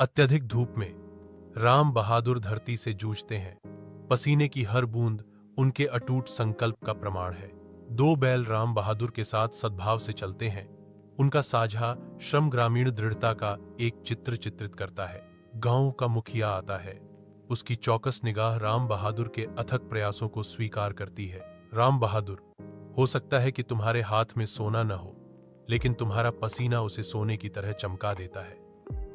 अत्यधिक धूप में राम बहादुर धरती से जूझते हैं। पसीने की हर बूंद उनके अटूट संकल्प का प्रमाण है। दो बैल राम बहादुर के साथ सद्भाव से चलते हैं। उनका साझा श्रम ग्रामीण दृढ़ता का एक चित्र चित्रित करता है। गांव का मुखिया आता है। उसकी चौकस निगाह राम बहादुर के अथक प्रयासों को स्वीकार करती है। राम बहादुर, हो सकता है कि तुम्हारे हाथ में सोना न हो, लेकिन तुम्हारा पसीना उसे सोने की तरह चमका देता है,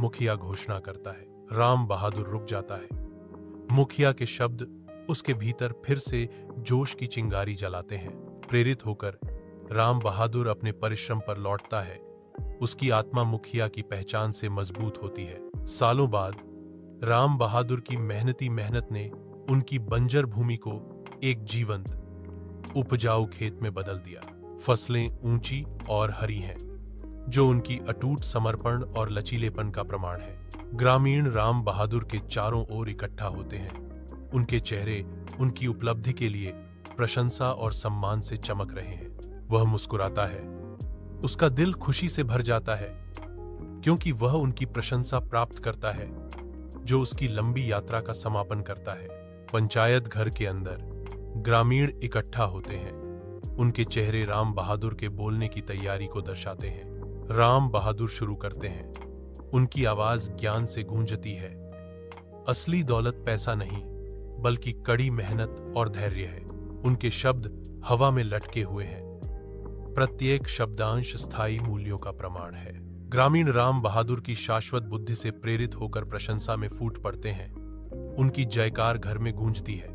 मुखिया घोषणा करता है। राम बहादुर रुक जाता है। मुखिया के शब्द उसके भीतर फिर से जोश की चिंगारी जलाते हैं। प्रेरित होकर राम बहादुर अपने परिश्रम पर लौटता है। उसकी आत्मा मुखिया की पहचान से मजबूत होती है। सालों बाद राम बहादुर की मेहनती मेहनत ने उनकी बंजर भूमि को एक जीवंत, उपजाऊ खेत में बदल दिया। फसलें ऊंची और हरी हैं, जो उनकी अटूट समर्पण और लचीलेपन का प्रमाण है। ग्रामीण राम बहादुर के चारों ओर इकट्ठा होते हैं। उनके चेहरे उनकी उपलब्धि के लिए प्रशंसा और सम्मान से चमक रहे हैं। वह मुस्कुराता है। उसका दिल खुशी से भर जाता है, क्योंकि वह उनकी प्रशंसा प्राप्त करता है, जो उसकी लंबी यात्रा का समापन करता है। पंचायत घर के अंदर ग्रामीण इकट्ठा होते हैं। उनके चेहरे राम बहादुर के बोलने की तैयारी को दर्शाते हैं। राम बहादुर शुरू करते हैं। उनकी आवाज ज्ञान से गूंजती है। असली दौलत पैसा नहीं, बल्कि कड़ी मेहनत और धैर्य है। उनके शब्द हवा में लटके हुए हैं। प्रत्येक शब्दांश स्थायी मूल्यों का प्रमाण है। ग्रामीण राम बहादुर की शाश्वत बुद्धि से प्रेरित होकर प्रशंसा में फूट पड़ते हैं। उनकी जयकार घर में गूंजती है।